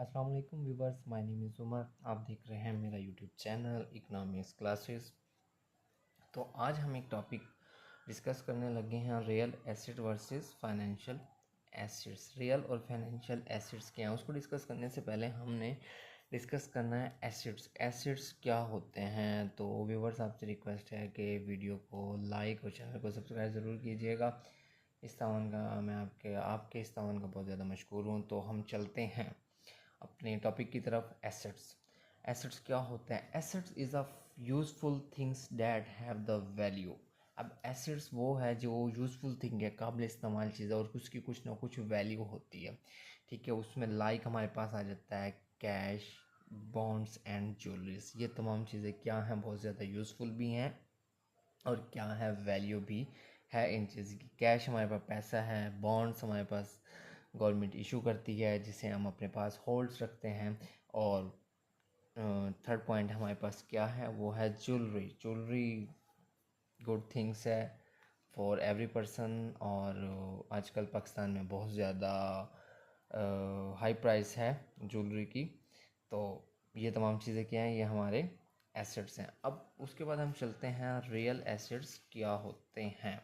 अस्सलाम वालेकुम viewers, my name is Umar. आप देख रहे हैं मेरा यूट्यूब चैनल इकोनॉमिक्स क्लासेस। तो आज हम एक टॉपिक डिस्कस करने लगे हैं, real asset versus financial assets. Real और फाइनेंशियल एसेट्स क्या हैं, उसको डिस्कस करने से पहले हमने डिस्कस करना है एसेट्स। एसेट्स क्या होते हैं। तो व्यूवर्स, आपसे रिक्वेस्ट है कि वीडियो को लाइक और चैनल को सब्सक्राइब ज़रूर कीजिएगा। इस तावन का मैं आपके इस तावन का बहुत ज़्यादा मशकूर हूँ। तो हम चलते हैं अपने टॉपिक की तरफ। एसेट्स। एसेट्स क्या होता है। Assets is a useful things that have the value. अब एसेट्स वो है जो यूज़फुल थिंग है, काबिल इस्तेमाल चीज़ है और उसकी कुछ ना कुछ वैल्यू होती है। ठीक है, उसमें लाइक हमारे पास आ जाता है कैश, बॉन्ड्स एंड ज्वेलरीज। ये तमाम चीज़ें क्या हैं, बहुत ज़्यादा यूज़फुल भी हैं और क्या है, वैल्यू भी है इन चीज़ की। कैश हमारे पास पैसा है, बॉन्ड्स हमारे पास गवर्नमेंट इशू करती है जिसे हम अपने पास होल्ड्स रखते हैं। और थर्ड पॉइंट हमारे पास क्या है, वो है ज्वेलरी। ज्वेलरी गुड थिंग्स है फॉर एवरी पर्सन। और आजकल पाकिस्तान में बहुत ज़्यादा हाई प्राइस है ज्वेलरी की। तो ये तमाम चीज़ें क्या हैं, ये हमारे एसेट्स हैं। अब उसके बाद हम चलते हैं रियल एसेट्स क्या होते हैं।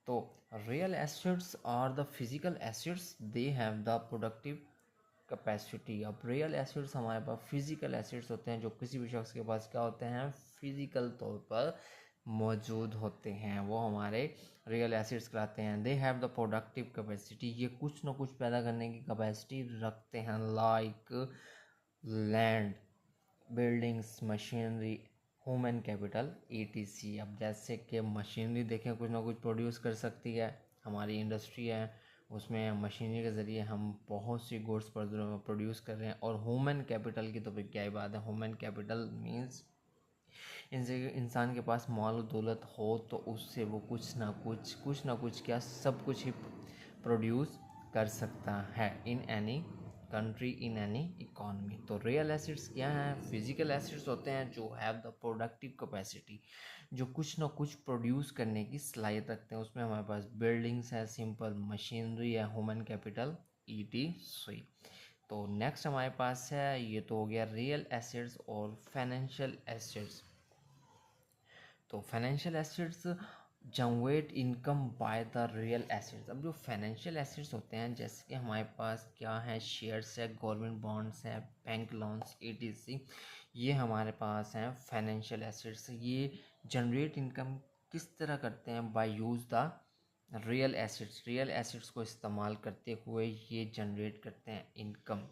तो real assets are the physical assets, they have the productive capacity. अब रियल एसेट्स हमारे पास फिजिकल एसेट्स होते हैं जो किसी भी शख्स के पास क्या होते हैं, फिजिकल तौर पर मौजूद होते हैं, वो हमारे रियल एसेट्स कहलाते हैं। दे हैव द प्रोडक्टिव कैपेसिटी, ये कुछ ना कुछ पैदा करने की कैपेसिटी रखते हैं। Like land, buildings, machinery, human capital ETC। अब जैसे कि मशीनरी देखें, कुछ ना कुछ प्रोड्यूस कर सकती है। हमारी इंडस्ट्री है, उसमें मशीनरी के ज़रिए हम बहुत सी गुड्स प्रोड्यूस कर रहे हैं। और ह्यूमन कैपिटल की तो फिर क्या ही बात है। ह्यूमन कैपिटल मीन्स इनसे इंसान के पास माल दौलत हो तो उससे वो कुछ ना कुछ क्या, सब कुछ ही प्रोड्यूस कर सकता है in any country, in any economy. तो रियल एसेट्स क्या हैं, फिजिकल एसेट्स होते हैं जो हैव द प्रोडक्टिव कैपेसिटी, जो कुछ ना कुछ प्रोड्यूस करने की सलाहियत रखते हैं। उसमें हमारे पास बिल्डिंग्स है, सिंपल मशीनरी है, ह्यूमन कैपिटल ETC। तो नेक्स्ट हमारे पास है, ये तो हो गया रियल एसेट्स और फाइनेंशियल एसेट्स। तो financial assets generate income by the real assets. अब जो फाइनेंशियल एसेट्स होते हैं, जैसे कि हमारे पास क्या है, शेयर्स है, गवर्नमेंट बॉन्ड्स है, बैंक लोन्स ETC, ये हमारे पास हैं फाइनेंशियल एसेट्स। ये जनरेट इनकम किस तरह करते हैं, by use the real assets. Real assets को इस्तेमाल करते हुए ये जनरेट करते हैं income.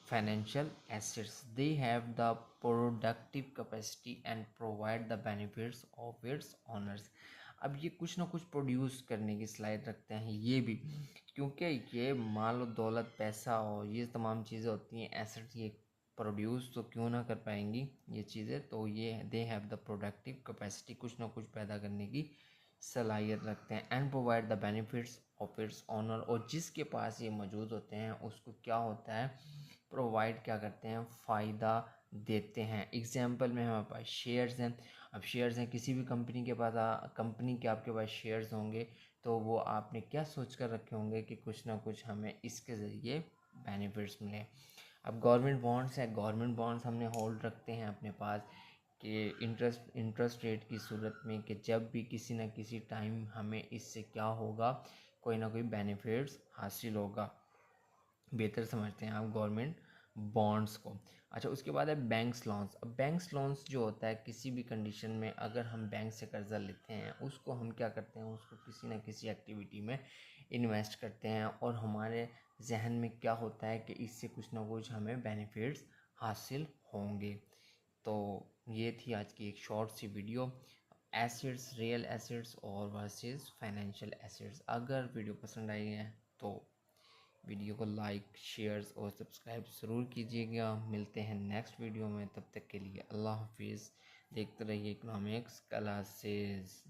Financial assets, they have the productive capacity and provide the benefits of its owners. अब ये कुछ ना कुछ प्रोड्यूस करने की सलाहियत रखते हैं ये भी, क्योंकि ये माल और दौलत, पैसा और ये तमाम चीज़ें होती हैं एसेट्स, ये प्रोड्यूस तो क्यों ना कर पाएंगी ये चीज़ें। तो ये they have the productive capacity, कुछ ना कुछ पैदा करने की सलाहियत रखते हैं। And provide the benefits of its owner, और जिसके पास ये मौजूद होते हैं उसको क्या होता है, प्रोवाइड क्या करते हैं, फ़ायदा देते हैं। एग्जांपल में हमारे पास शेयर्स हैं। अब शेयर्स हैं, किसी भी कंपनी के पास कंपनी के आपके पास शेयर्स होंगे तो वो आपने क्या सोच कर रखे होंगे कि कुछ ना कुछ हमें इसके ज़रिए बेनिफिट्स मिले। अब गवर्नमेंट बॉन्ड्स है, गवर्नमेंट बॉन्ड्स हमने होल्ड रखते हैं अपने पास कि इंटरेस्ट रेट की सूरत में, कि जब भी किसी न किसी टाइम हमें इससे क्या होगा, कोई ना कोई बेनिफिट्स हासिल होगा। बेहतर समझते हैं आप गवर्नमेंट बॉन्ड्स को। अच्छा, उसके बाद है बैंक्स लोन्स। अब बैंक्स लोन्स जो होता है, किसी भी कंडीशन में अगर हम बैंक से कर्ज़ा लेते हैं, उसको हम क्या करते हैं, उसको किसी न किसी एक्टिविटी में इन्वेस्ट करते हैं और हमारे जहन में क्या होता है कि इससे कुछ ना कुछ हमें बेनिफिट्स हासिल होंगे। तो ये थी आज की एक शॉर्ट सी वीडियो, एसेट्स, रियल एसेट्स और वर्सेस फाइनेंशियल एसेट्स। अगर वीडियो पसंद आई है तो वीडियो को लाइक, शेयर्स और सब्सक्राइब ज़रूर कीजिएगा। मिलते हैं नेक्स्ट वीडियो में, तब तक के लिए अल्लाह हाफिज़। देखते रहिए इकोनॉमिक्स क्लासेस।